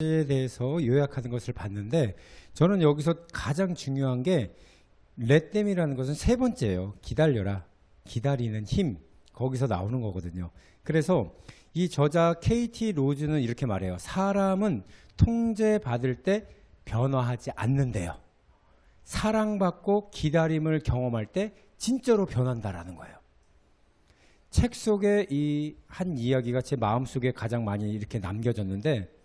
에 대해서 요약하는 것을 봤는데 저는 여기서 가장 중요한 게 렛댐이라는 것은 세 번째예요. 기다려라. 기다리는 힘. 거기서 나오는 거거든요. 그래서 이 저자 KT 로즈는 이렇게 말해요. 사람은 통제받을 때 변화하지 않는데요. 사랑받고 기다림을 경험할 때 진짜로 변한다라는 거예요. 책 속에 이 한 이야기가 제 마음속에 가장 많이 이렇게 남겨졌는데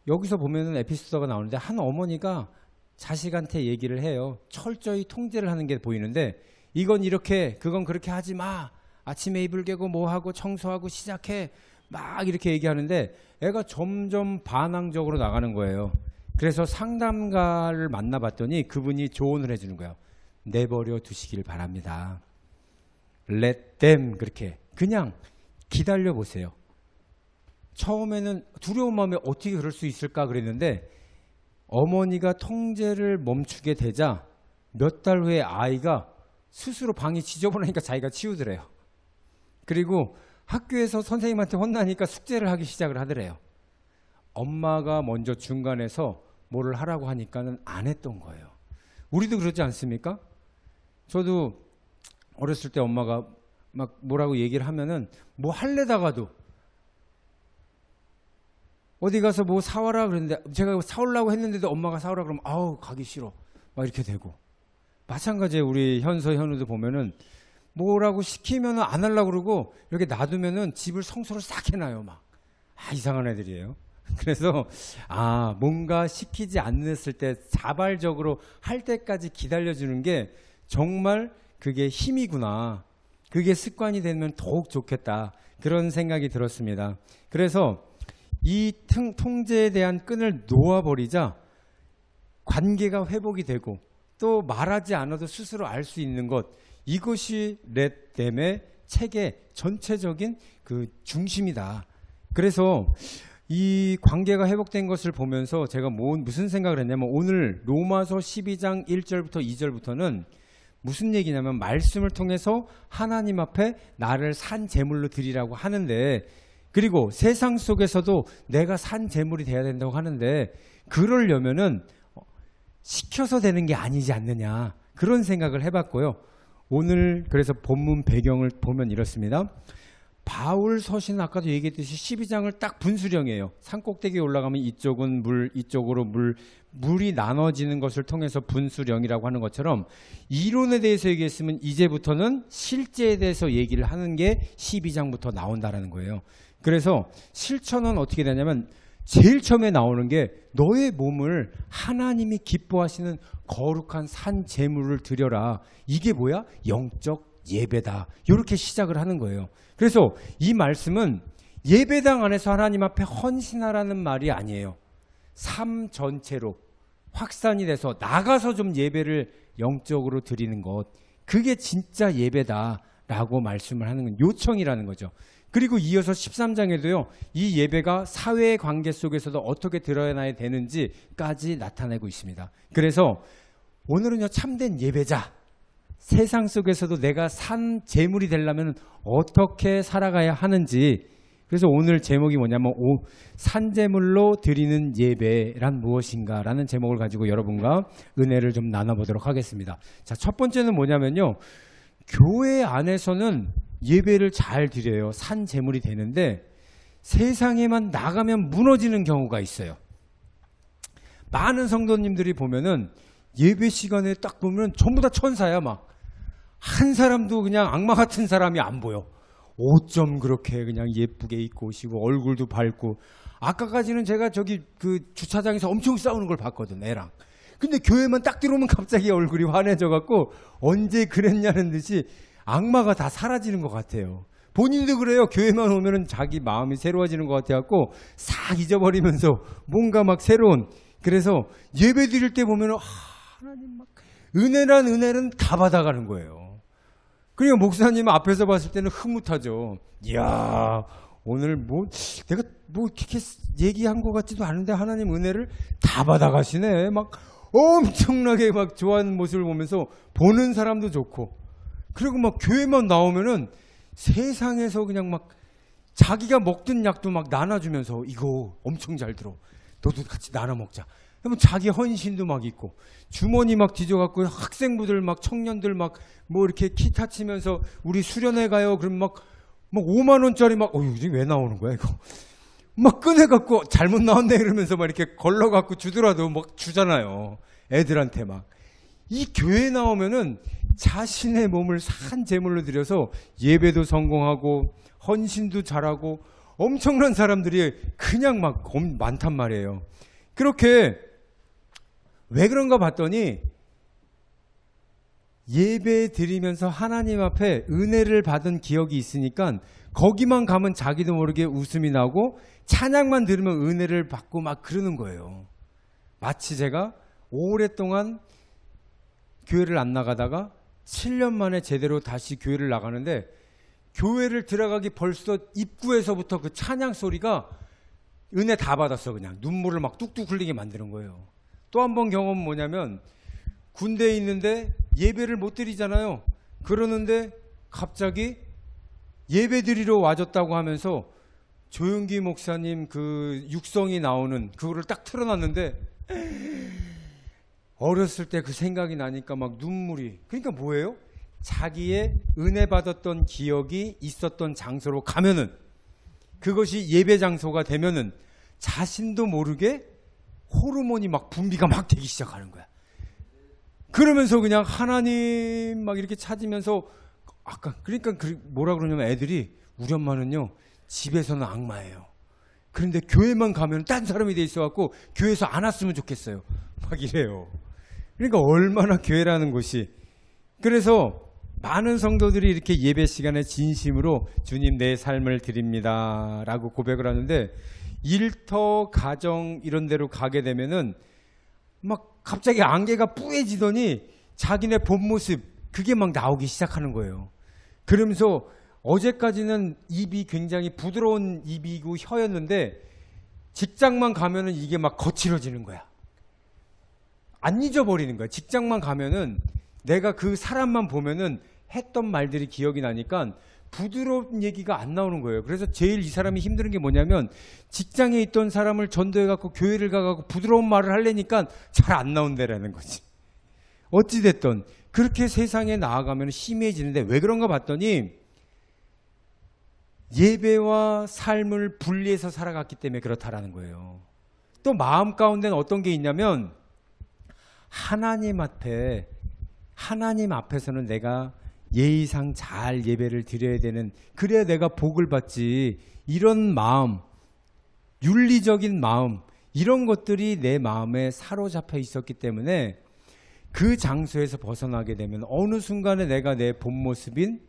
여기서 보면은 에피소드가 나오는데 한 어머니가 자식한테 얘기를 해요. 철저히 통제를 하는 게 보이는데 이건 이렇게 그건 그렇게 하지 마. 아침에 이불 개고 뭐하고 청소하고 시작해. 막 이렇게 얘기하는데 애가 점점 반항적으로 나가는 거예요. 그래서 상담가를 만나봤더니 그분이 조언을 해주는 거예요. 내버려 두시길 바랍니다. Let them 그렇게 그냥 기다려 보세요. 처음에는 두려운 마음에 어떻게 그럴 수 있을까 그랬는데 어머니가 통제를 멈추게 되자 몇 달 후에 아이가 스스로 방이 지저분하니까 자기가 치우더래요. 그리고 학교에서 선생님한테 혼나니까 숙제를 하기 시작을 하더래요. 엄마가 먼저 중간에서 뭐를 하라고 하니까는 안 했던 거예요. 우리도 그러지 않습니까? 저도 어렸을 때 엄마가 막 뭐라고 얘기를 하면은 뭐 할래다가도 어디 가서 뭐 사와라 그랬는데 제가 사오려고 했는데도 엄마가 사오라 그러면 아우 가기 싫어 막 이렇게 되고 마찬가지예요. 우리 현서 현우도 보면은 뭐라고 시키면은 안 하려고 그러고 이렇게 놔두면은 집을 청소를 싹 해놔요. 막 이상한 애들이에요. 그래서 뭔가 시키지 않았을 때 자발적으로 할 때까지 기다려주는 게 정말 그게 힘이구나. 그게 습관이 되면 더욱 좋겠다. 그런 생각이 들었습니다. 그래서 이 통제에 대한 끈을 놓아버리자 관계가 회복이 되고 또 말하지 않아도 스스로 알 수 있는 것, 이것이 렛댐의 책의 전체적인 그 중심이다. 그래서 이 관계가 회복된 것을 보면서 제가 무슨 생각을 했냐면 오늘 로마서 12장 1절부터 2절부터는 무슨 얘기냐면 말씀을 통해서 하나님 앞에 나를 산 제물로 드리라고 하는데 그리고 세상 속에서도 내가 산 제물이 돼야 된다고 하는데 그러려면은 시켜서 되는 게 아니지 않느냐 그런 생각을 해봤고요. 오늘 그래서 본문 배경을 보면 이렇습니다. 바울 서신은 아까도 얘기했듯이 12장을 딱 분수령이에요. 산꼭대기에 올라가면 이쪽은 물, 이쪽으로 물이 나눠지는 것을 통해서 분수령이라고 하는 것처럼 이론에 대해서 얘기했으면 이제부터는 실제에 대해서 얘기를 하는 게 12장부터 나온다라는 거예요. 그래서 실천은 어떻게 되냐면 제일 처음에 나오는 게 너의 몸을 하나님이 기뻐하시는 거룩한 산 제물을 드려라. 이게 뭐야? 영적 예배다. 이렇게 시작을 하는 거예요. 그래서 이 말씀은 예배당 안에서 하나님 앞에 헌신하라는 말이 아니에요. 삶 전체로 확산이 돼서 나가서 좀 예배를 영적으로 드리는 것, 그게 진짜 예배다라고 말씀을 하는 건 요청이라는 거죠. 그리고 이어서 13장에도요. 이 예배가 사회의 관계 속에서도 어떻게 드러나야 되는지까지 나타내고 있습니다. 그래서 오늘은요. 참된 예배자, 세상 속에서도 내가 산 제물이 되려면 어떻게 살아가야 하는지, 그래서 오늘 제목이 뭐냐면 산 제물로 드리는 예배란 무엇인가 라는 제목을 가지고 여러분과 은혜를 좀 나눠보도록 하겠습니다. 자, 첫 번째는 뭐냐면요. 교회 안에서는 예배를 잘 드려요. 산 제물이 되는데 세상에만 나가면 무너지는 경우가 있어요. 많은 성도님들이 보면은 예배 시간에 딱 보면 전부 다 천사야. 막 한 사람도 그냥 악마 같은 사람이 안 보여. 옷 좀 그렇게 그냥 예쁘게 입고 오시고 얼굴도 밝고. 아까까지는 제가 저기 그 주차장에서 엄청 싸우는 걸 봤거든, 애랑. 근데 교회만 딱 들어오면 갑자기 얼굴이 환해져 갖고 언제 그랬냐는 듯이 악마가 다 사라지는 것 같아요. 본인도 그래요. 교회만 오면은 자기 마음이 새로워지는 것 같아갖고 싹 잊어버리면서 뭔가 막 새로운. 그래서 예배 드릴 때 보면은 하나님 막 은혜란 은혜는 다 받아가는 거예요. 그리고 목사님 앞에서 봤을 때는 흐뭇하죠. 이야, 오늘 내가 이렇게 얘기한 것 같지도 않은데 하나님 은혜를 다 받아가시네. 막 엄청나게 막 좋아하는 모습을 보면서 보는 사람도 좋고. 그리고 막 교회만 나오면은 세상에서 그냥 막 자기가 먹던 약도 막 나눠주면서 이거 엄청 잘 들어. 너도 같이 나눠 먹자. 그러면 자기 헌신도 막 있고 주머니 막 뒤져갖고 학생부들 막 청년들 막 뭐 이렇게 기타 치면서 우리 수련회 가요. 그럼 막 5만 원짜리 막 이게 왜 나오는 거야 이거? 막 꺼내갖고 잘못 나왔네 그러면서 막 이렇게 걸러갖고 주더라도 막 주잖아요. 애들한테 막. 이 교회 나오면은 자신의 몸을 산 제물로 드려서 예배도 성공하고 헌신도 잘하고 엄청난 사람들이 그냥 막 많단 말이에요. 그렇게 왜 그런가 봤더니 예배 드리면서 하나님 앞에 은혜를 받은 기억이 있으니까 거기만 가면 자기도 모르게 웃음이 나고 찬양만 들으면 은혜를 받고 막 그러는 거예요. 마치 제가 오랫동안 교회를 안 나가다가 7년 만에 제대로 다시 교회를 나가는데 교회를 들어가기 벌써 입구에서부터 그 찬양 소리가 은혜 다 받았어. 그냥 눈물을 막 뚝뚝 흘리게 만드는 거예요. 또 한 번 경험은 뭐냐면 군대에 있는데 예배를 못 드리잖아요. 그러는데 갑자기 예배 드리러 와줬다고 하면서 조용기 목사님 그 육성이 나오는 그거를 딱 틀어놨는데 어렸을 때 그 생각이 나니까 막 눈물이. 그러니까 뭐예요? 자기의 은혜 받았던 기억이 있었던 장소로 가면은 그것이 예배 장소가 되면은 자신도 모르게 호르몬이 막 분비가 막 되기 시작하는 거야. 그러면서 그냥 하나님 막 이렇게 찾으면서 아까 그러니까 뭐라 그러냐면 애들이 우리 엄마는요 집에서는 악마예요. 그런데 교회만 가면 딴 사람이 돼 있어갖고 교회에서 안 왔으면 좋겠어요. 막 이래요. 그러니까 얼마나 교회라는 곳이. 그래서 많은 성도들이 이렇게 예배 시간에 진심으로 주님 내 삶을 드립니다 라고 고백을 하는데 일터 가정 이런 데로 가게 되면은 막 갑자기 안개가 뿌얘지더니 자기네 본 모습 그게 막 나오기 시작하는 거예요. 그러면서 어제까지는 입이 굉장히 부드러운 입이고 혀였는데 직장만 가면은 이게 막 거칠어지는 거야. 안 잊어버리는 거야. 직장만 가면은 내가 그 사람만 보면은 했던 말들이 기억이 나니까 부드러운 얘기가 안 나오는 거예요. 그래서 제일 이 사람이 힘든 게 뭐냐면 직장에 있던 사람을 전도해갖고 교회를 가갖고 부드러운 말을 하려니까 잘 안 나온다라는 거지. 어찌됐든 그렇게 세상에 나아가면 심해지는데 왜 그런가 봤더니 예배와 삶을 분리해서 살아갔기 때문에 그렇다라는 거예요. 또 마음 가운데는 어떤 게 있냐면 하나님 앞에서는 내가 예의상 잘 예배를 드려야 되는, 그래야 내가 복을 받지, 이런 마음, 윤리적인 마음, 이런 것들이 내 마음에 사로잡혀 있었기 때문에 그 장소에서 벗어나게 되면 어느 순간에 내가 내 본 모습인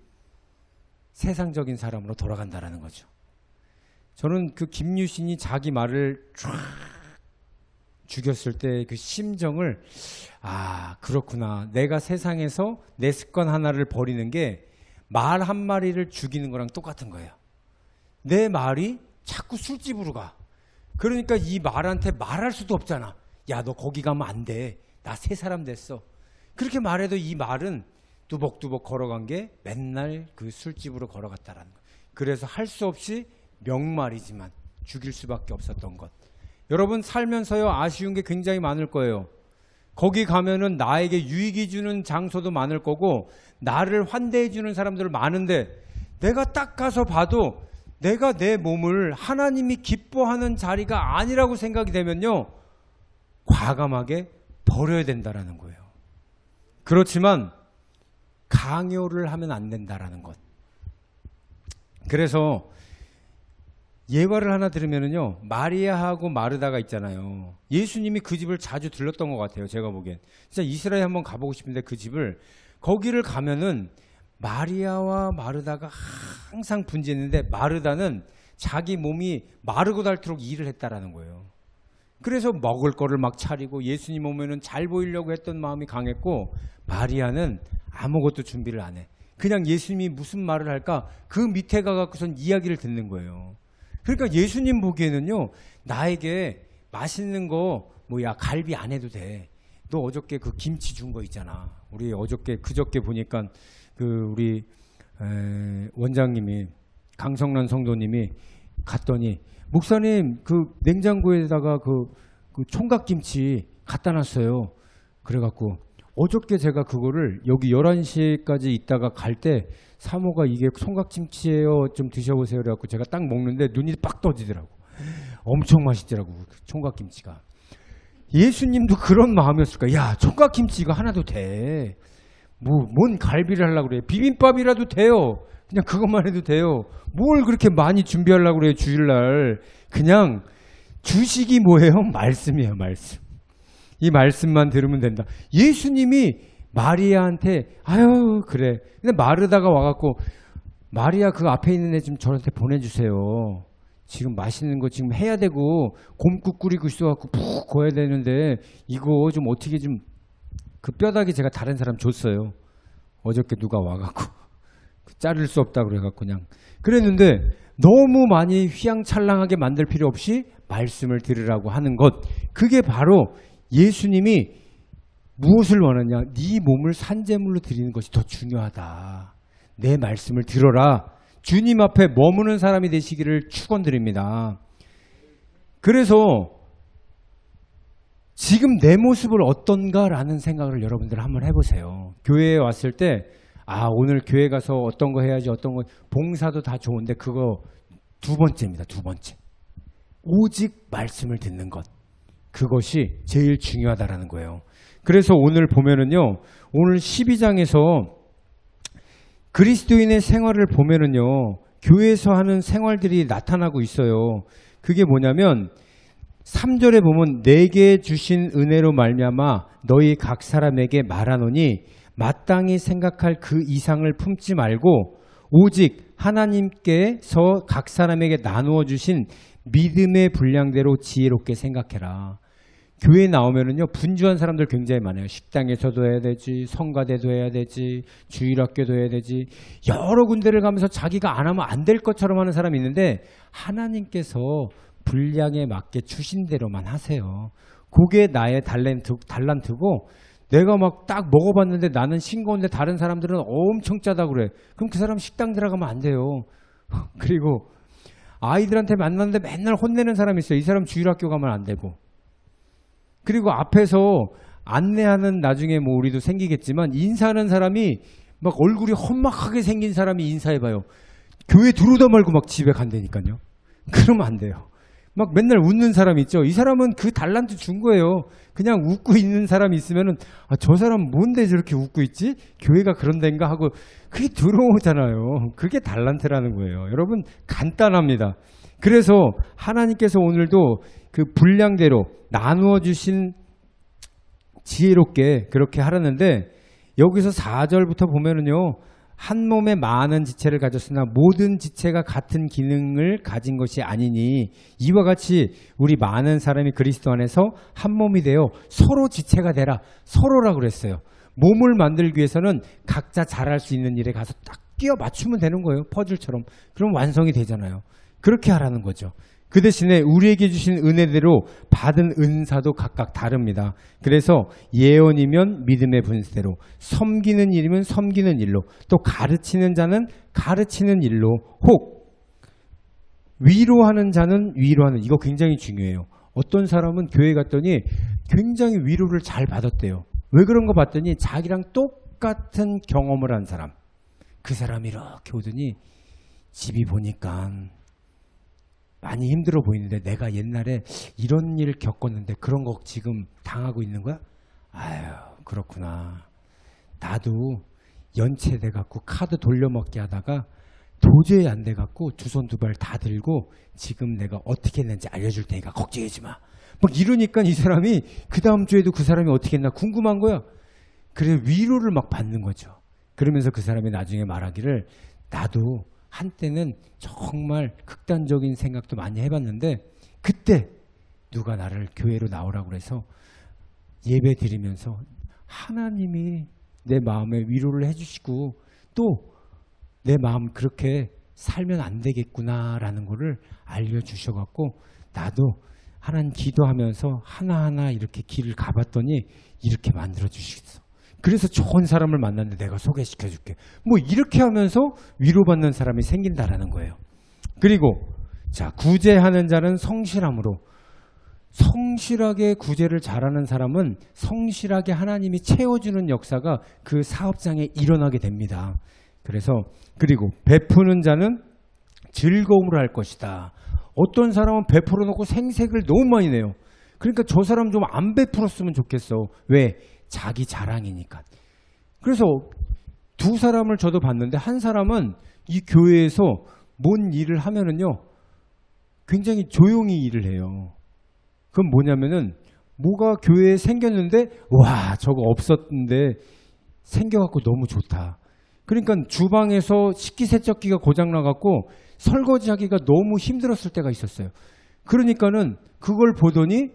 세상적인 사람으로 돌아간다라는 거죠. 저는 그 김유신이 자기 말을 쫙 죽였을 때 그 심정을, 아 그렇구나, 내가 세상에서 내 습관 하나를 버리는 게 말 한 마리를 죽이는 거랑 똑같은 거예요. 내 말이 자꾸 술집으로 가. 그러니까 이 말한테 말할 수도 없잖아. 야 너 거기 가면 안 돼, 나 새 사람 됐어. 그렇게 말해도 이 말은 뚜벅뚜벅 걸어간 게 맨날 그 술집으로 걸어갔다라는 거예요. 그래서 할 수 없이 명말이지만 죽일 수밖에 없었던 것. 여러분 살면서요 아쉬운 게 굉장히 많을 거예요. 거기 가면은 나에게 유익이 주는 장소도 많을 거고 나를 환대해 주는 사람들 많은데 내가 딱 가서 봐도 내가 내 몸을 하나님이 기뻐하는 자리가 아니라고 생각이 되면요 과감하게 버려야 된다라는 거예요. 그렇지만 강요를 하면 안 된다라는 것. 그래서 예화를 하나 들으면은요, 마리아하고 마르다가 있잖아요. 예수님이 그 집을 자주 들렀던 것 같아요. 제가 보기엔. 진짜 이스라엘 한번 가보고 싶은데 그 집을, 거기를 가면은 마리아와 마르다가 항상 분지했는데 마르다는 자기 몸이 마르고 닳도록 일을 했다라는 거예요. 그래서 먹을 거를 막 차리고 예수님 오면은 잘 보이려고 했던 마음이 강했고, 마리아는 아무것도 준비를 안 해. 그냥 예수님이 무슨 말을 할까 그 밑에 가갖고선 이야기를 듣는 거예요. 그러니까 예수님 보기에는요, 나에게 맛있는 거 뭐야 갈비 안 해도 돼. 너 어저께 그 김치 준 거 있잖아. 우리 어저께 그저께 보니까 그 우리 원장님이, 강성란 성도님이 갔더니 목사님 그 냉장고에다가 그 총각김치 갖다 놨어요. 그래갖고 어저께 제가 그거를 여기 11시까지 있다가 갈 때 사모가 이게 총각김치예요. 좀 드셔보세요. 그래갖고 제가 딱 먹는데 눈이 빡 떠지더라고. 엄청 맛있더라고. 그 총각김치가. 예수님도 그런 마음이었을까? 야, 총각김치 이거 하나도 돼. 뭔 갈비를 하려고 그래. 비빔밥이라도 돼요. 그냥 그것만 해도 돼요. 뭘 그렇게 많이 준비하려고 그래요. 주일날. 그냥 주식이 뭐예요? 말씀이에요. 말씀. 이 말씀만 들으면 된다. 예수님이 마리아한테 아유 그래. 근데 마르다가 와갖고 마리아 그 앞에 있는 애 좀 저한테 보내주세요. 지금 맛있는 거 지금 해야 되고 곰국 끓이고 있어갖고 푹 구워야 되는데 이거 좀 어떻게 좀 그 뼈다귀 제가 다른 사람 줬어요. 어저께 누가 와갖고 자를 수 없다 그래갖고 그냥 그랬는데 너무 많이 휘황찬란하게 만들 필요 없이 말씀을 들으라고 하는 것. 그게 바로 예수님이 무엇을 원하냐? 네 몸을 산제물로 드리는 것이 더 중요하다. 내 말씀을 들어라. 주님 앞에 머무는 사람이 되시기를 축원드립니다. 그래서 지금 내 모습을 어떤가라는 생각을 여러분들 한번 해보세요. 교회에 왔을 때 오늘 교회 가서 어떤 거 해야지 어떤 거 봉사도 다 좋은데 그거 두 번째입니다. 두 번째. 오직 말씀을 듣는 것. 그것이 제일 중요하다라는 거예요. 그래서 오늘 보면은요. 오늘 12장에서 그리스도인의 생활을 보면은요. 교회에서 하는 생활들이 나타나고 있어요. 그게 뭐냐면 3절에 보면 내게 주신 은혜로 말미암아 너희 각 사람에게 말하노니 마땅히 생각할 그 이상을 품지 말고 오직 하나님께서 각 사람에게 나누어 주신 믿음의 분량대로 지혜롭게 생각해라. 교회에 나오면은요 분주한 사람들 굉장히 많아요. 식당에서도 해야 되지, 성가대도 해야 되지, 주일학교도 해야 되지, 여러 군데를 가면서 자기가 안 하면 안 될 것처럼 하는 사람이 있는데 하나님께서 분량에 맞게 주신 대로만 하세요. 그게 나의 달란트고 내가 막 딱 먹어봤는데 나는 싱거운데 다른 사람들은 엄청 짜다 그래. 그럼 그 사람 식당 들어가면 안 돼요. 그리고 아이들한테 만났는데 맨날 혼내는 사람이 있어요. 이 사람 주일학교 가면 안 되고. 그리고 앞에서 안내하는 나중에 뭐 우리도 생기겠지만 인사하는 사람이 막 얼굴이 험막하게 생긴 사람이 인사해봐요. 교회 들어오다 말고 막 집에 간다니까요. 그러면 안 돼요. 막 맨날 웃는 사람 있죠. 이 사람은 그 달란트 준 거예요. 그냥 웃고 있는 사람이 있으면은 저 사람 뭔데 저렇게 웃고 있지? 교회가 그런 데인가 하고 그게 들어오잖아요. 그게 달란트라는 거예요. 여러분 간단합니다. 그래서 하나님께서 오늘도 그 분량대로 나누어 주신 지혜롭게 그렇게 하라는데 여기서 4절부터 보면은요. 한 몸에 많은 지체를 가졌으나 모든 지체가 같은 기능을 가진 것이 아니니 이와 같이 우리 많은 사람이 그리스도 안에서 한 몸이 되어 서로 지체가 되라. 서로라고 그랬어요. 몸을 만들기 위해서는 각자 잘할 수 있는 일에 가서 딱 끼워 맞추면 되는 거예요. 퍼즐처럼. 그럼 완성이 되잖아요. 그렇게 하라는 거죠. 그 대신에 우리에게 주신 은혜대로 받은 은사도 각각 다릅니다. 그래서 예언이면 믿음의 분수대로, 섬기는 일이면 섬기는 일로, 또 가르치는 자는 가르치는 일로, 혹 위로하는 자는 위로하는, 이거 굉장히 중요해요. 어떤 사람은 교회 갔더니 굉장히 위로를 잘 받았대요. 왜 그런 거 봤더니 자기랑 똑같은 경험을 한 사람. 그 사람이 이렇게 오더니 집이 보니까 많이 힘들어 보이는데 내가 옛날에 이런 일 겪었는데 그런 거 지금 당하고 있는 거야? 아유 그렇구나. 나도 연체돼 갖고 카드 돌려먹기 하다가 도저히 안 돼 갖고 두 손 두 발 다 들고 지금 내가 어떻게 했는지 알려줄 테니까 걱정하지 마. 막 이러니까 이 사람이 그 다음 주에도 그 사람이 어떻게 했나 궁금한 거야. 그래서 위로를 막 받는 거죠. 그러면서 그 사람이 나중에 말하기를 나도 한때는 정말 극단적인 생각도 많이 해봤는데 그때 누가 나를 교회로 나오라고 그래서 예배 드리면서 하나님이 내 마음에 위로를 해주시고 또 내 마음 그렇게 살면 안 되겠구나라는 거를 알려주셔갖고 나도 하나님 기도하면서 하나하나 이렇게 길을 가봤더니 이렇게 만들어주시겠어. 그래서 좋은 사람을 만났는데 내가 소개시켜줄게. 뭐 이렇게 하면서 위로받는 사람이 생긴다라는 거예요. 그리고 자, 구제하는 자는 성실함으로. 성실하게 구제를 잘하는 사람은 성실하게 하나님이 채워주는 역사가 그 사업장에 일어나게 됩니다. 그리고 베푸는 자는 즐거움으로 할 것이다. 어떤 사람은 베풀어 놓고 생색을 너무 많이 내요. 그러니까 저 사람 좀 안 베풀었으면 좋겠어. 왜? 자기 자랑이니까. 그래서 두 사람을 저도 봤는데 한 사람은 이 교회에서 뭔 일을 하면은요 굉장히 조용히 일을 해요. 그건 뭐냐면은 뭐가 교회에 생겼는데 와 저거 없었는데 생겨갖고 너무 좋다. 그러니까 주방에서 식기세척기가 고장나갖고 설거지하기가 너무 힘들었을 때가 있었어요. 그러니까는 그걸 보더니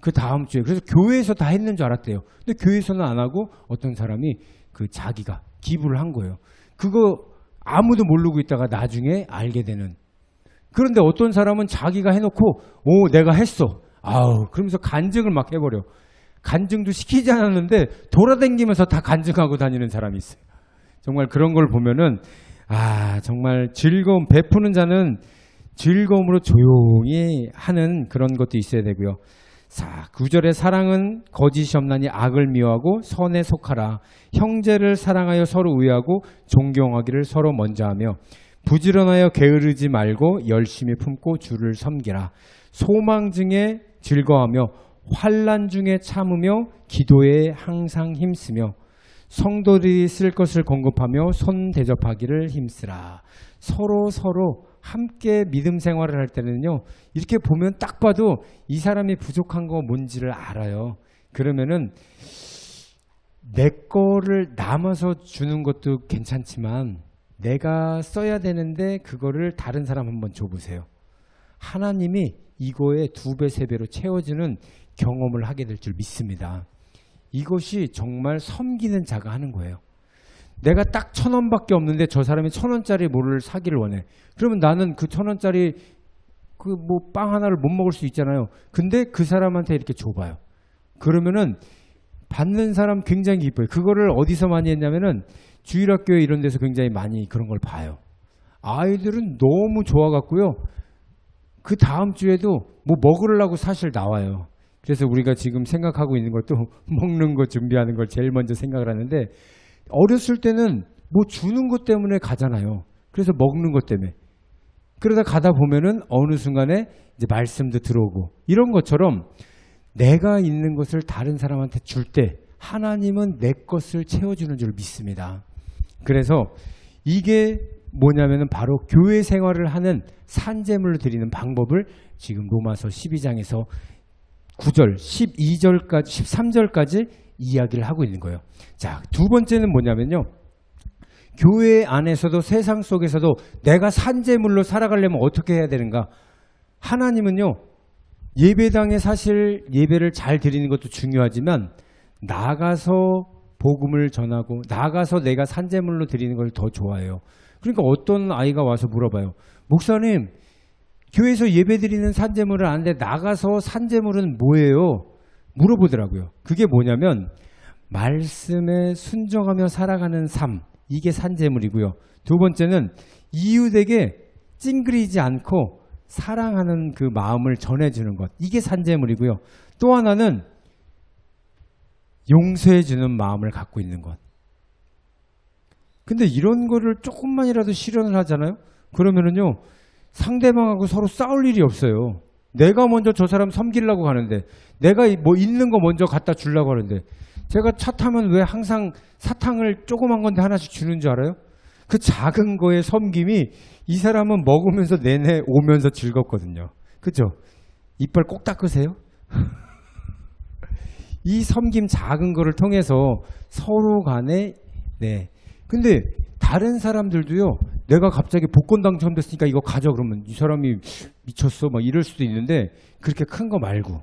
그 다음 주에 그래서 교회에서 다 했는 줄 알았대요. 근데 교회에서는 안 하고 어떤 사람이 그 자기가 기부를 한 거예요. 그거 아무도 모르고 있다가 나중에 알게 되는. 그런데 어떤 사람은 자기가 해놓고 오 내가 했어. 아우 그러면서 간증을 막 해버려. 간증도 시키지 않았는데 돌아다니면서 다 간증하고 다니는 사람이 있어요. 정말 그런 걸 보면은 정말 즐거움 베푸는 자는 즐거움으로 조용히 하는 그런 것도 있어야 되고요. 9절의 사랑은 거짓이 없나니 악을 미워하고 선에 속하라. 형제를 사랑하여 서로 의하고 존경하기를 서로 먼저 하며 부지런하여 게으르지 말고 열심히 품고 주를 섬기라. 소망 중에 즐거워하며 환난 중에 참으며 기도에 항상 힘쓰며 성도들이 쓸 것을 공급하며 손 대접하기를 힘쓰라. 서로 함께 믿음 생활을 할 때는요 이렇게 보면 딱 봐도 이 사람이 부족한 거 뭔지를 알아요. 그러면은 내 거를 남아서 주는 것도 괜찮지만 내가 써야 되는데 그거를 다른 사람 한번 줘보세요. 하나님이 이거에 2배, 3배로 채워주는 경험을 하게 될 줄 믿습니다. 이것이 정말 섬기는 자가 하는 거예요. 내가 딱 1,000원밖에 없는데 저 사람이 1,000원짜리 뭐를 사기를 원해. 그러면 나는 그 1,000원짜리 그 뭐 빵 하나를 못 먹을 수 있잖아요. 근데 그 사람한테 이렇게 줘봐요. 그러면은 받는 사람 굉장히 기뻐요. 그거를 어디서 많이 했냐면은 주일학교에 이런 데서 굉장히 많이 그런 걸 봐요. 아이들은 너무 좋아갖고요. 그 다음 주에도 뭐 먹으려고 사실 나와요. 그래서 우리가 지금 생각하고 있는 것도 먹는 거 준비하는 걸 제일 먼저 생각을 하는데 어렸을 때는 뭐 주는 것 때문에 가잖아요. 그래서 먹는 것 때문에. 그러다 가다 보면은 어느 순간에 이제 말씀도 들어오고 이런 것처럼 내가 있는 것을 다른 사람한테 줄 때 하나님은 내 것을 채워주는 줄 믿습니다. 그래서 이게 뭐냐면은 바로 교회 생활을 하는 산제물을 드리는 방법을 지금 로마서 12장에서 9절, 12절까지, 13절까지 이야기를 하고 있는 거예요. 자, 두 번째는 뭐냐면요. 교회 안에서도 세상 속에서도 내가 산제물로 살아가려면 어떻게 해야 되는가? 하나님은요. 예배당에 사실 예배를 잘 드리는 것도 중요하지만 나가서 복음을 전하고 나가서 내가 산제물로 드리는 걸 더 좋아해요. 그러니까 어떤 아이가 와서 물어봐요. 목사님, 교회에서 예배드리는 산제물을 아는데 나가서 산제물은 뭐예요? 물어보더라고요. 그게 뭐냐면 말씀에 순종하며 살아가는 삶, 이게 산제물이고요. 두 번째는 이웃에게 찡그리지 않고 사랑하는 그 마음을 전해주는 것, 이게 산제물이고요. 또 하나는 용서해주는 마음을 갖고 있는 것. 근데 이런 거를 조금만이라도 실현을 하잖아요. 그러면은요 상대방하고 서로 싸울 일이 없어요. 내가 먼저 저 사람 섬기려고 하는데 내가 뭐 있는 거 먼저 갖다 주려고 하는데 제가 차 타면 왜 항상 사탕을 조그만 건데 하나씩 주는 줄 알아요? 그 작은 거의 섬김이 이 사람은 먹으면서 내내 오면서 즐겁거든요. 그죠? 이빨 꼭 닦으세요? 이 섬김 작은 거를 통해서 서로 간에 네. 근데 다른 사람들도요. 내가 갑자기 복권 당첨됐으니까 이거 가져 그러면 이 사람이 미쳤어 막 이럴 수도 있는데 그렇게 큰 거 말고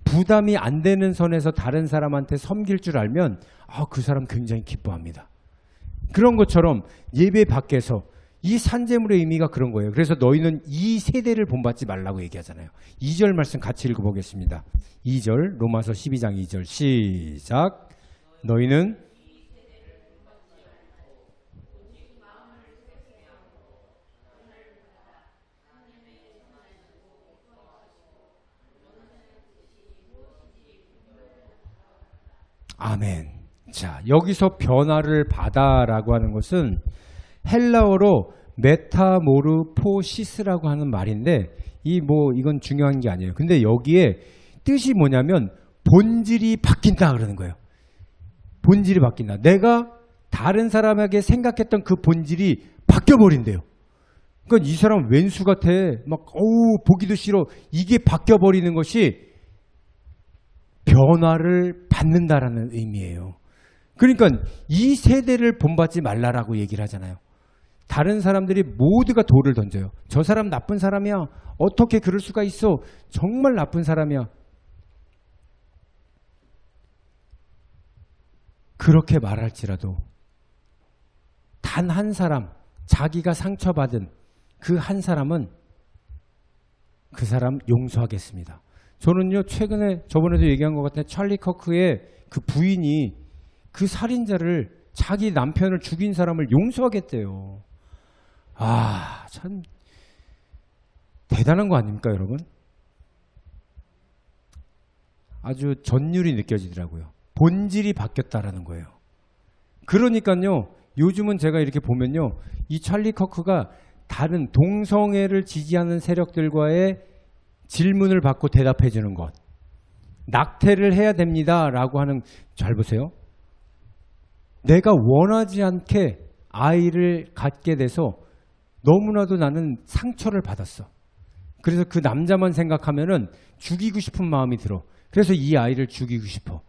부담이 안 되는 선에서 다른 사람한테 섬길 줄 알면 그 사람 굉장히 기뻐합니다. 그런 것처럼 예배 밖에서 이 산제물의 의미가 그런 거예요. 그래서 너희는 이 세대를 본받지 말라고 얘기하잖아요. 2절 말씀 같이 읽어보겠습니다. 2절 로마서 12장 2절 시작. 너희는 아멘. 자, 여기서 변화를 받아라고 하는 것은 헬라어로 메타모르포시스라고 하는 말인데 이건 중요한 게 아니에요. 근데 여기에 뜻이 뭐냐면 본질이 바뀐다 그러는 거예요. 본질이 바뀐다. 내가 다른 사람에게 생각했던 그 본질이 바뀌어버린대요. 그러니까 이 사람 왼수 같아. 막 보기도 싫어. 이게 바뀌어버리는 것이 변화를 받는다라는 의미예요. 그러니까 이 세대를 본받지 말라라고 얘기를 하잖아요. 다른 사람들이 모두가 돌을 던져요. 저 사람 나쁜 사람이야. 어떻게 그럴 수가 있어. 정말 나쁜 사람이야. 그렇게 말할지라도 단 한 사람, 자기가 상처받은 그 한 사람은 그 사람 용서하겠습니다. 저는요, 최근에 저번에도 얘기한 것 같은데 찰리 커크의 그 부인이 그 살인자를 자기 남편을 죽인 사람을 용서하겠대요. 아, 참 대단한 거 아닙니까, 여러분? 아주 전율이 느껴지더라고요. 본질이 바뀌었다라는 거예요. 그러니까요, 요즘은 제가 이렇게 보면요, 이 찰리 커크가 다른 동성애를 지지하는 세력들과의 질문을 받고 대답해 주는 것, 낙태를 해야 됩니다라고 하는, 잘 보세요. 내가 원하지 않게 아이를 갖게 돼서 너무나도 나는 상처를 받았어. 그래서 그 남자만 생각하면은 죽이고 싶은 마음이 들어. 그래서 이 아이를 죽이고 싶어.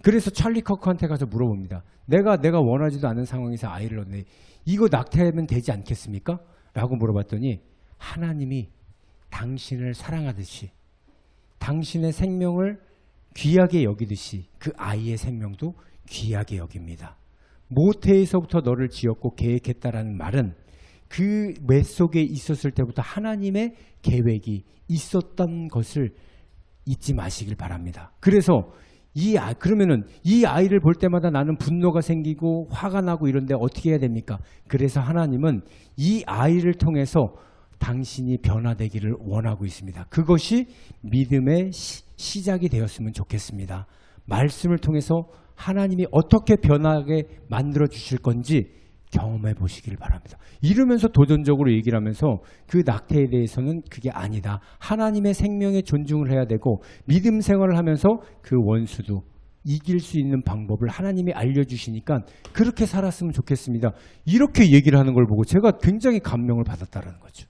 그래서 찰리 커크한테 가서 물어봅니다. 내가 원하지도 않은 상황에서 아이를 얻네. 이거 낙태하면 되지 않겠습니까? 라고 물어봤더니 하나님이 당신을 사랑하듯이 당신의 생명을 귀하게 여기듯이 그 아이의 생명도 귀하게 여깁니다. 모태에서부터 너를 지었고 계획했다라는 말은 그 매 속에 있었을 때부터 하나님의 계획이 있었던 것을 잊지 마시길 바랍니다. 그래서 그러면은 이 아이를 볼 때마다 나는 분노가 생기고 화가 나고 이런데 어떻게 해야 됩니까? 그래서 하나님은 이 아이를 통해서 당신이 변화되기를 원하고 있습니다. 그것이 믿음의 시작이 되었으면 좋겠습니다. 말씀을 통해서 하나님이 어떻게 변하게 만들어 주실 건지 경험해 보시길 바랍니다. 이러면서 도전적으로 얘기를 하면서 그 낙태에 대해서는 그게 아니다. 하나님의 생명에 존중을 해야 되고 믿음 생활을 하면서 그 원수도 이길 수 있는 방법을 하나님이 알려주시니까 그렇게 살았으면 좋겠습니다. 이렇게 얘기를 하는 걸 보고 제가 굉장히 감명을 받았다는 거죠.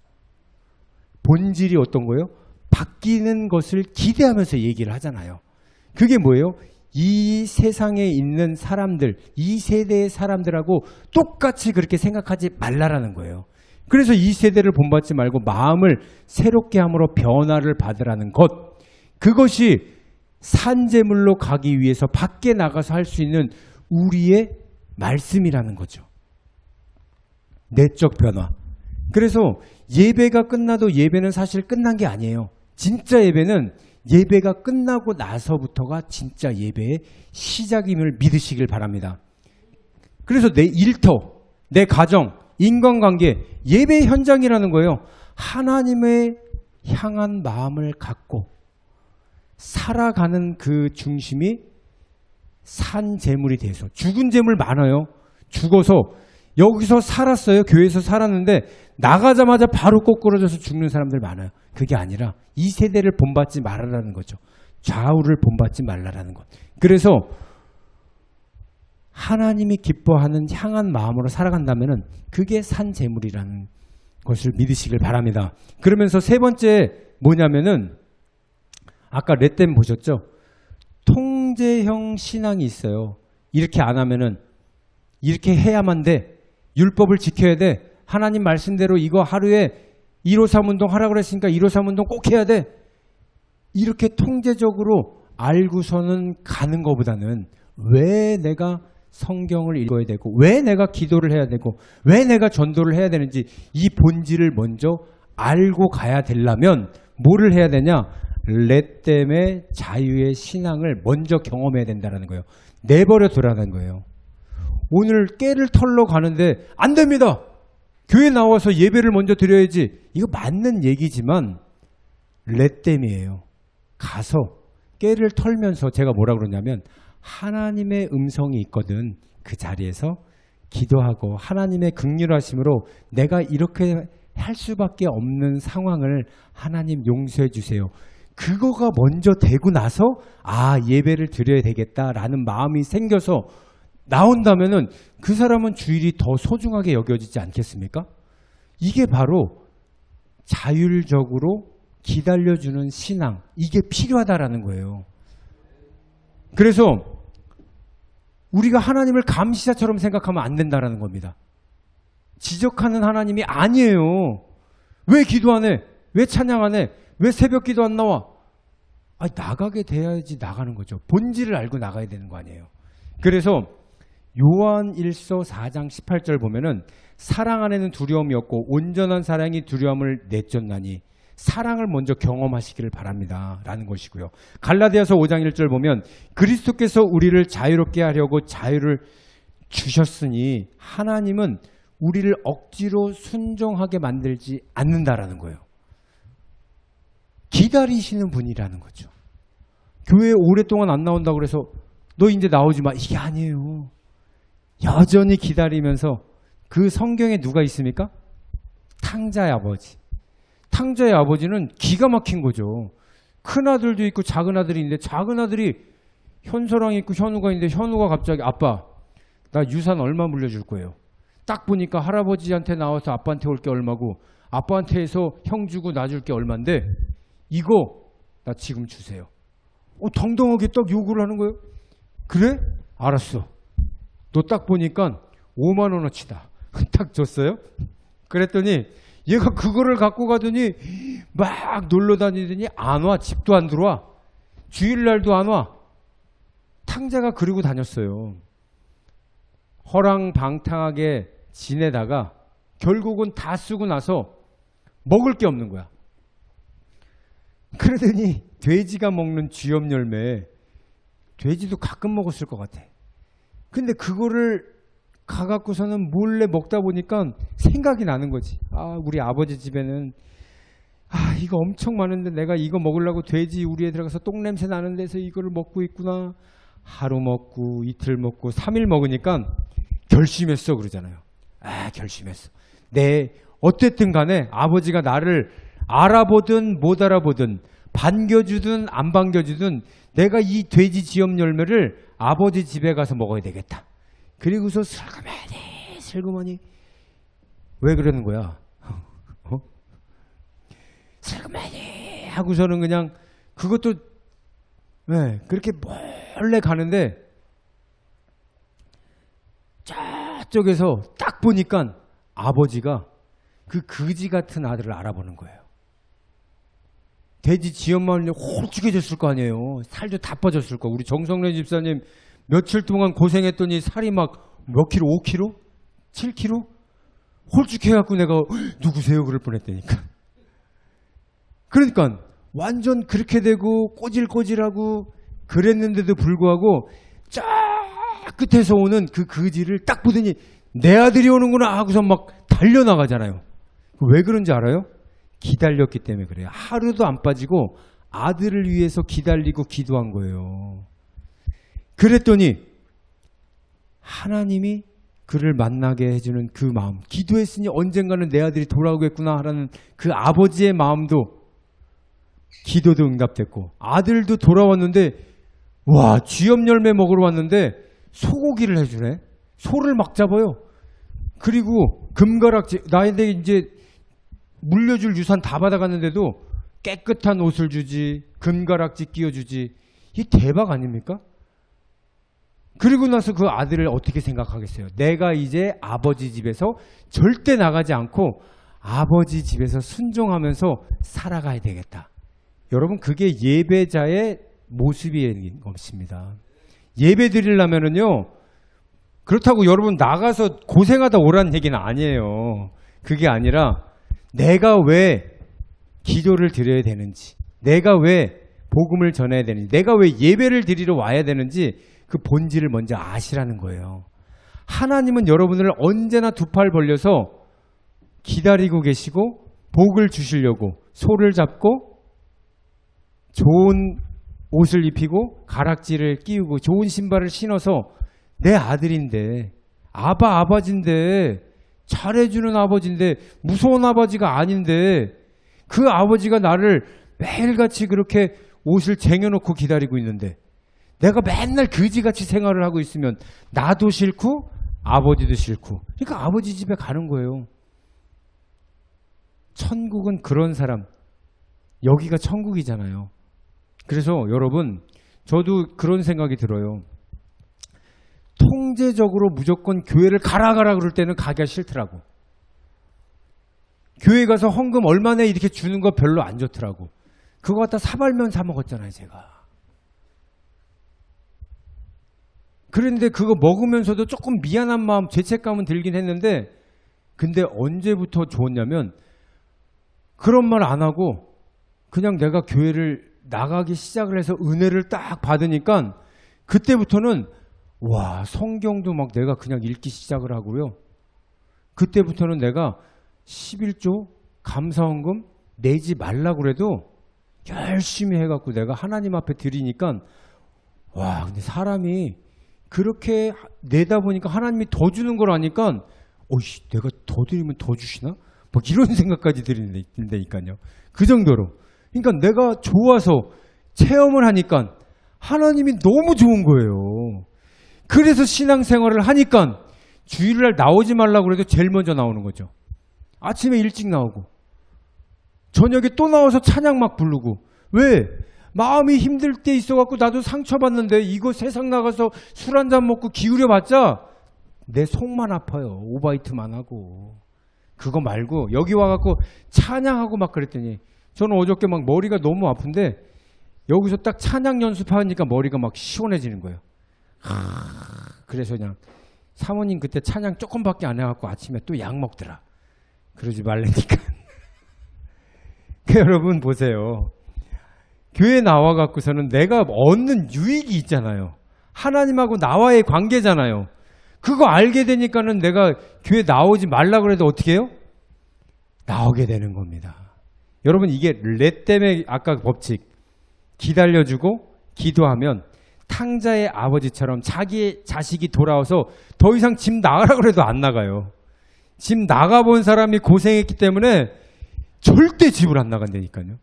본질이 어떤 거예요? 바뀌는 것을 기대하면서 얘기를 하잖아요. 그게 뭐예요? 이 세상에 있는 사람들, 이 세대의 사람들하고 똑같이 그렇게 생각하지 말라라는 거예요. 그래서 이 세대를 본받지 말고 마음을 새롭게 함으로 변화를 받으라는 것, 그것이 산재물로 가기 위해서 밖에 나가서 할 수 있는 우리의 말씀이라는 거죠. 내적 변화. 그래서 예배가 끝나도 예배는 사실 끝난 게 아니에요. 진짜 예배는 예배가 끝나고 나서부터가 진짜 예배의 시작임을 믿으시길 바랍니다. 그래서 내 일터, 내 가정, 인간관계, 예배 현장이라는 거예요. 하나님의 향한 마음을 갖고 살아가는 그 중심이 산 재물이 돼서, 죽은 재물 많아요. 죽어서 여기서 살았어요. 교회에서 살았는데 나가자마자 바로 꼬꾸러져서 죽는 사람들 많아요. 그게 아니라 이 세대를 본받지 말라라는 거죠. 좌우를 본받지 말라라는 것. 그래서 하나님이 기뻐하는 향한 마음으로 살아간다면은 그게 산 재물이라는 것을 믿으시길 바랍니다. 그러면서 세 번째 뭐냐면은 아까 레댐 보셨죠? 통제형 신앙이 있어요. 이렇게 안 하면은 이렇게 해야만 돼. 율법을 지켜야 돼. 하나님 말씀대로 이거 하루에 153 운동 하라고 그랬으니까 153 운동 꼭 해야 돼. 이렇게 통제적으로 알고서는 가는 것보다는 왜 내가 성경을 읽어야 되고 왜 내가 기도를 해야 되고 왜 내가 전도를 해야 되는지 이 본질을 먼저 알고 가야 되려면 뭐를 해야 되냐? 레댐의 자유의 신앙을 먼저 경험해야 된다는 거예요. 내버려 두라는 거예요. 오늘 깨를 털러 가는데 안 됩니다. 교회 나와서 예배를 먼저 드려야지. 이거 맞는 얘기지만 레댐이에요. 가서 깨를 털면서 제가 뭐라 그러냐면 하나님의 음성이 있거든. 그 자리에서 기도하고 하나님의 긍휼하심으로 내가 이렇게 할 수밖에 없는 상황을 하나님 용서해 주세요. 그거가 먼저 되고 나서 예배를 드려야 되겠다라는 마음이 생겨서 나온다면은 그 사람은 주일이 더 소중하게 여겨지지 않겠습니까? 이게 바로 자율적으로 기다려주는 신앙, 이게 필요하다라는 거예요. 그래서 우리가 하나님을 감시자처럼 생각하면 안 된다라는 겁니다. 지적하는 하나님이 아니에요. 왜 기도 안 해? 왜 찬양 안 해? 왜 새벽 기도 안 나와? 나가게 돼야지 나가는 거죠. 본질을 알고 나가야 되는 거 아니에요. 그래서 요한 1서 4장 18절 보면은 사랑 안에는 두려움이 없고 온전한 사랑이 두려움을 내쫓나니 사랑을 먼저 경험하시기를 바랍니다. 라는 것이고요. 갈라디아서 5장 1절 보면 그리스도께서 우리를 자유롭게 하려고 자유를 주셨으니 하나님은 우리를 억지로 순종하게 만들지 않는다라는 거예요. 기다리시는 분이라는 거죠. 교회에 오랫동안 안 나온다고 그래서 너 이제 나오지 마. 이게 아니에요. 여전히 기다리면서 그 성경에 누가 있습니까? 탕자의 아버지. 탕자의 아버지는 기가 막힌 거죠. 큰 아들도 있고 작은 아들이 있는데 작은 아들이 현서랑 있고 현우가 있는데 현우가 갑자기 아빠 나 유산 얼마 물려줄 거예요. 딱 보니까 할아버지한테 나와서 아빠한테 올 게 얼마고 아빠한테 해서 형 주고 나 줄 게 얼만데 이거 나 지금 주세요. 당당하게 딱 요구를 하는 거예요. 그래? 알았어. 너 딱 보니까 5만 원어치다. 딱 줬어요. 그랬더니 얘가 그거를 갖고 가더니 막 놀러 다니더니 안 와. 집도 안 들어와. 주일날도 안 와. 탕자가 그러고 다녔어요. 허랑방탕하게 지내다가 결국은 다 쓰고 나서 먹을 게 없는 거야. 그러더니 돼지가 먹는 쥐염 열매, 돼지도 가끔 먹었을 것 같아. 근데 그거를 가갖고서는 몰래 먹다 보니까 생각이 나는 거지. 우리 아버지 집에는 이거 엄청 많은데 내가 이거 먹으려고 돼지 우리에 들어가서 똥냄새 나는 데서 이거를 먹고 있구나. 하루 먹고 이틀 먹고 3일 먹으니까 결심했어 그러잖아요. 결심했어. 어쨌든 간에 아버지가 나를 알아보든 못 알아보든 반겨주든 안 반겨주든 내가 이 돼지 지염 열매를 아버지 집에 가서 먹어야 되겠다. 그리고서 슬그머니 왜 그러는 거야? 슬그머니 하고서는 그냥 그것도 그렇게 몰래 가는데 저쪽에서 딱 보니까 아버지가 그 거지 같은 아들을 알아보는 거예요. 돼지 지엄마을 홀쭉해졌을 거 아니에요. 살도 다 빠졌을 거. 우리 정성래 집사님 며칠 동안 고생했더니 살이 막 몇 킬로? 5킬로? 7킬로? 홀쭉해갖고 내가 누구세요? 그럴 뻔했다니까. 그러니까 완전 그렇게 되고 꼬질꼬질하고 그랬는데도 불구하고 쫙 끝에서 오는 그 거지를 딱 보더니 내 아들이 오는구나 하고서 막 달려나가잖아요. 왜 그런지 알아요? 기다렸기 때문에 그래요. 하루도 안 빠지고 아들을 위해서 기다리고 기도한 거예요. 그랬더니 하나님이 그를 만나게 해주는 그 마음, 기도했으니 언젠가는 내 아들이 돌아오겠구나 하는 그 아버지의 마음도 기도도 응답됐고 아들도 돌아왔는데 쥐염 열매 먹으러 왔는데 소고기를 해주네. 소를 막 잡아요. 그리고 금가락지, 나한테 이제 물려줄 유산 다 받아갔는데도 깨끗한 옷을 주지, 금가락지 끼워주지. 이 대박 아닙니까? 그리고 나서 그 아들을 어떻게 생각하겠어요? 내가 이제 아버지 집에서 절대 나가지 않고 아버지 집에서 순종하면서 살아가야 되겠다. 여러분, 그게 예배자의 모습인 것입니다. 예배 드리려면은요, 그렇다고 여러분 나가서 고생하다 오라는 얘기는 아니에요. 그게 아니라 내가 왜 기도를 드려야 되는지, 내가 왜 복음을 전해야 되는지, 내가 왜 예배를 드리러 와야 되는지 그 본질을 먼저 아시라는 거예요. 하나님은 여러분을 언제나 두 팔 벌려서 기다리고 계시고 복을 주시려고 소를 잡고 좋은 옷을 입히고 가락지를 끼우고 좋은 신발을 신어서 내 아들인데 아버지인데 잘해주는 아버지인데 무서운 아버지가 아닌데 그 아버지가 나를 매일같이 그렇게 옷을 쟁여놓고 기다리고 있는데 내가 맨날 그지같이 생활을 하고 있으면 나도 싫고 아버지도 싫고 그러니까 아버지 집에 가는 거예요. 천국은 그런 사람, 여기가 천국이잖아요. 그래서 여러분 저도 그런 생각이 들어요. 통제적으로 무조건 교회를 가라 그럴 때는 가기가 싫더라고. 교회 가서 헌금 얼마나 이렇게 주는 거 별로 안 좋더라고. 그거 갖다 사발면 사 먹었잖아요 제가. 그런데 그거 먹으면서도 조금 미안한 마음, 죄책감은 들긴 했는데 근데 언제부터 좋았냐면 그런 말 안 하고 그냥 내가 교회를 나가기 시작을 해서 은혜를 딱 받으니까 그때부터는 와 성경도 막 내가 그냥 읽기 시작을 하고요. 그때부터는 내가 11조 감사헌금 내지 말라고 그래도 열심히 해갖고 내가 하나님 앞에 드리니까 와 근데 사람이 그렇게 내다 보니까 하나님이 더 주는 걸 아니까 어이씨 내가 더 드리면 더 주시나? 막 이런 생각까지 드린다니까요. 그 정도로. 그러니까 내가 좋아서 체험을 하니까 하나님이 너무 좋은 거예요. 그래서 신앙생활을 하니까 주일날 나오지 말라고 그래도 제일 먼저 나오는 거죠. 아침에 일찍 나오고 저녁에 또 나와서 찬양 막 부르고 왜? 마음이 힘들 때 있어갖고 나도 상처받는데 이거 세상 나가서 술 한잔 먹고 기울여봤자 내 속만 아파요. 오바이트만 하고. 그거 말고 여기 와갖고 찬양하고 막 그랬더니 저는 어저께 막 머리가 너무 아픈데 여기서 딱 찬양 연습하니까 머리가 막 시원해지는 거예요. 그래서 그냥 사모님 그때 찬양 조금밖에 안 해갖고 아침에 또 약 먹더라. 그러지 말라니까. 여러분 보세요. 교회 나와갖고서는 내가 얻는 유익이 있잖아요. 하나님하고 나와의 관계잖아요. 그거 알게 되니까는 내가 교회 나오지 말라고 해도 어떻게 해요? 나오게 되는 겁니다. 여러분 이게 렛댐의 아까 법칙. 기다려주고 기도하면 탕자의 아버지처럼 자기의 자식이 돌아와서 더 이상 집 나가라고 해도 안 나가요. 집 나가본 사람이 고생했기 때문에 절대 집을 안 나간다니까요.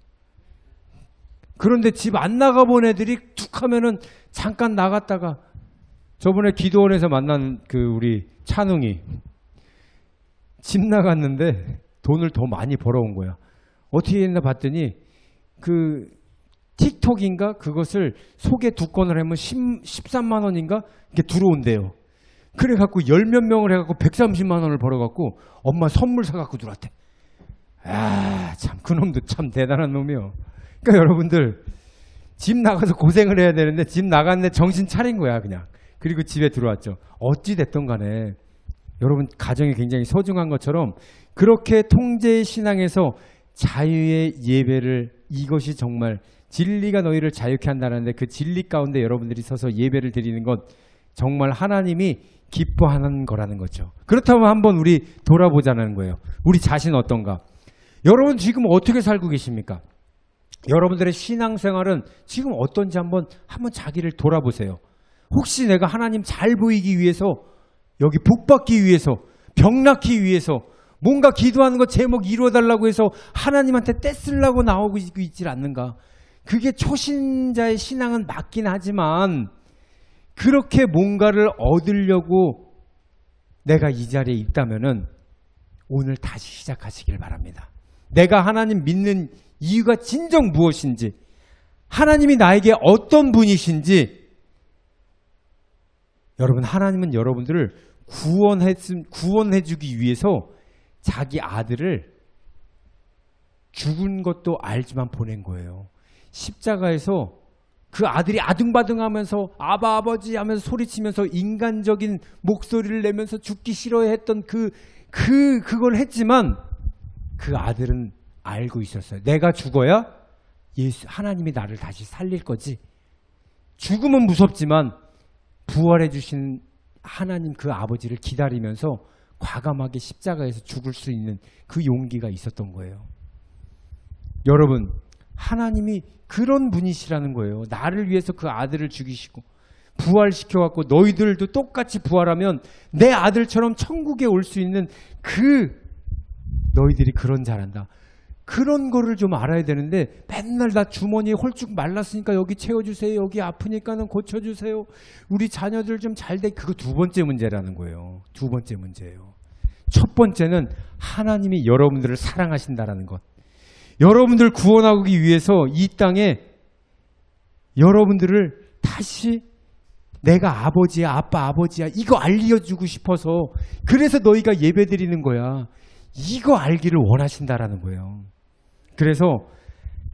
그런데 집 안 나가본 애들이 툭 하면은 잠깐 나갔다가 저번에 기도원에서 만난 그 우리 찬웅이 집 나갔는데 돈을 더 많이 벌어온 거야. 어떻게 했나 봤더니 그 틱톡인가 그것을 소개 2건을 하면 13만 원인가 이렇게 들어온대요. 그래갖고 10몇 명을 해갖고 130만 원을 벌어갖고 엄마 선물 사갖고 들어왔대. 아, 참 그놈도 참 대단한 놈이요. 그러니까 여러분들 집 나가서 고생을 해야 되는데 집 나갔는데 정신 차린 거야 그냥. 그리고 집에 들어왔죠. 어찌 됐든 간에 여러분 가정이 굉장히 소중한 것처럼 그렇게 통제의 신앙에서 자유의 예배를 이것이 정말 진리가 너희를 자유케 한다는데 그 진리 가운데 여러분들이 서서 예배를 드리는 것 정말 하나님이 기뻐하는 거라는 거죠. 그렇다면 한번 우리 돌아보자는 거예요. 우리 자신 어떤가? 여러분 지금 어떻게 살고 계십니까? 여러분들의 신앙생활은 지금 어떤지 한번 자기를 돌아보세요. 혹시 내가 하나님 잘 보이기 위해서 여기 복 받기 위해서 병 낫기 위해서 뭔가 기도하는 거 제목 이루어달라고 해서 하나님한테 떼쓰려고 나오고 있질 않는가? 그게 초신자의 신앙은 맞긴 하지만 그렇게 뭔가를 얻으려고 내가 이 자리에 있다면은 오늘 다시 시작하시길 바랍니다. 내가 하나님 믿는 이유가 진정 무엇인지, 하나님이 나에게 어떤 분이신지, 여러분 하나님은 여러분들을 구원해주기 위해서 자기 아들을 죽은 것도 알지만 보낸 거예요. 십자가에서 그 아들이 아둥바둥하면서 아바 아버지 하면서 소리치면서 인간적인 목소리를 내면서 죽기 싫어했던 그걸 했지만 그 아들은 알고 있었어요. 내가 죽어야 하나님이 나를 다시 살릴 거지. 죽음은 무섭지만 부활해 주신 하나님 그 아버지를 기다리면서 과감하게 십자가에서 죽을 수 있는 그 용기가 있었던 거예요. 여러분, 하나님이 그런 분이시라는 거예요. 나를 위해서 그 아들을 죽이시고 부활시켜갖고 너희들도 똑같이 부활하면 내 아들처럼 천국에 올 수 있는 너희들이 그런 잘한다. 그런 거를 좀 알아야 되는데 맨날 나 주머니에 홀쭉 말랐으니까 여기 채워주세요. 여기 아프니까는 고쳐주세요. 우리 자녀들 좀 잘 돼. 그거 두 번째 문제라는 거예요. 두 번째 문제예요. 첫 번째는 하나님이 여러분들을 사랑하신다라는 것. 여러분들 구원하기 위해서 이 땅에 여러분들을 다시 내가 아버지야, 아빠 아버지야 이거 알려주고 싶어서 그래서 너희가 예배드리는 거야. 이거 알기를 원하신다라는 거예요. 그래서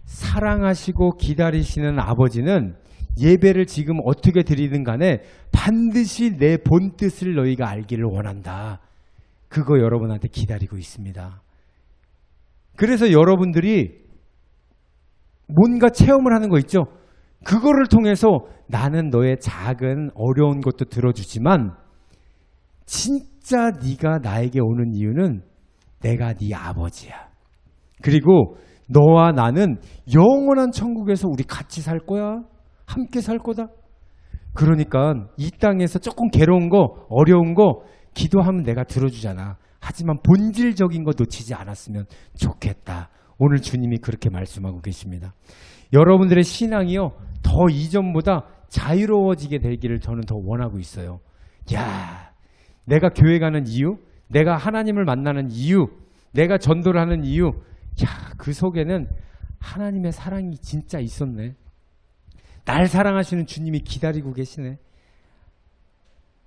사랑하시고 기다리시는 아버지는 예배를 지금 어떻게 드리든 간에 반드시 내 본뜻을 너희가 알기를 원한다. 그거 여러분한테 기다리고 있습니다. 그래서 여러분들이 뭔가 체험을 하는 거 있죠? 그거를 통해서 나는 너의 작은 어려운 것도 들어주지만 진짜 네가 나에게 오는 이유는 내가 네 아버지야. 그리고 너와 나는 영원한 천국에서 우리 같이 살 거야. 함께 살 거다. 그러니까 이 땅에서 조금 괴로운 거, 어려운 거 기도하면 내가 들어주잖아. 하지만 본질적인 거 놓치지 않았으면 좋겠다. 오늘 주님이 그렇게 말씀하고 계십니다. 여러분들의 신앙이요. 더 이전보다 자유로워지게 되기를 저는 더 원하고 있어요. 야, 내가 교회 가는 이유, 내가 하나님을 만나는 이유, 내가 전도를 하는 이유, 야, 그 속에는 하나님의 사랑이 진짜 있었네. 날 사랑하시는 주님이 기다리고 계시네.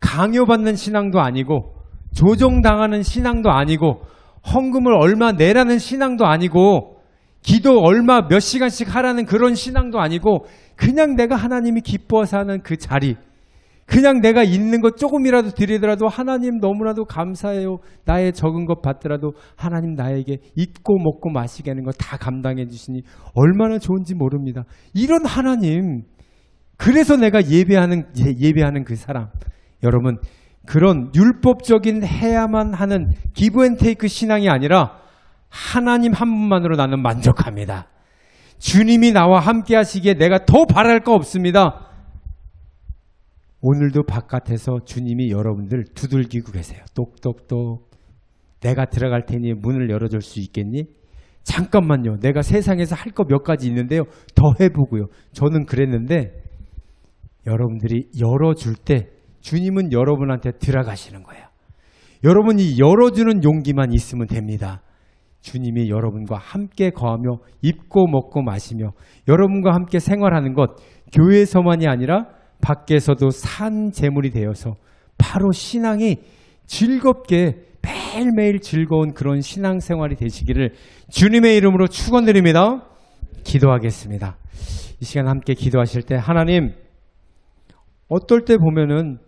강요받는 신앙도 아니고 조종당하는 신앙도 아니고 헌금을 얼마 내라는 신앙도 아니고 기도 얼마 몇 시간씩 하라는 그런 신앙도 아니고 그냥 내가 하나님이 기뻐서 하는 그 자리, 그냥 내가 있는 것 조금이라도 드리더라도 하나님 너무나도 감사해요. 나의 적은 것 받더라도 하나님 나에게 입고 먹고 마시게 하는 거 다 감당해 주시니 얼마나 좋은지 모릅니다. 이런 하나님, 그래서 내가 예배하는 그 사람. 여러분, 그런 율법적인 해야만 하는 기브앤테이크 신앙이 아니라 하나님 한 분만으로 나는 만족합니다. 주님이 나와 함께 하시기에 내가 더 바랄 거 없습니다. 오늘도 바깥에서 주님이 여러분들 두들기고 계세요. 똑똑똑. 내가 들어갈 테니 문을 열어줄 수 있겠니? 잠깐만요. 내가 세상에서 할 거 몇 가지 있는데요. 더 해보고요. 저는 그랬는데 여러분들이 열어줄 때 주님은 여러분한테 들어가시는 거예요. 여러분이 열어주는 용기만 있으면 됩니다. 주님이 여러분과 함께 거하며 입고 먹고 마시며 여러분과 함께 생활하는 것, 교회에서만이 아니라 밖에서도 산 제물이 되어서 바로 신앙이 즐겁게 매일매일 즐거운 그런 신앙생활이 되시기를 주님의 이름으로 축원드립니다. 기도하겠습니다. 이 시간 함께 기도하실 때 하나님, 어떨 때 보면은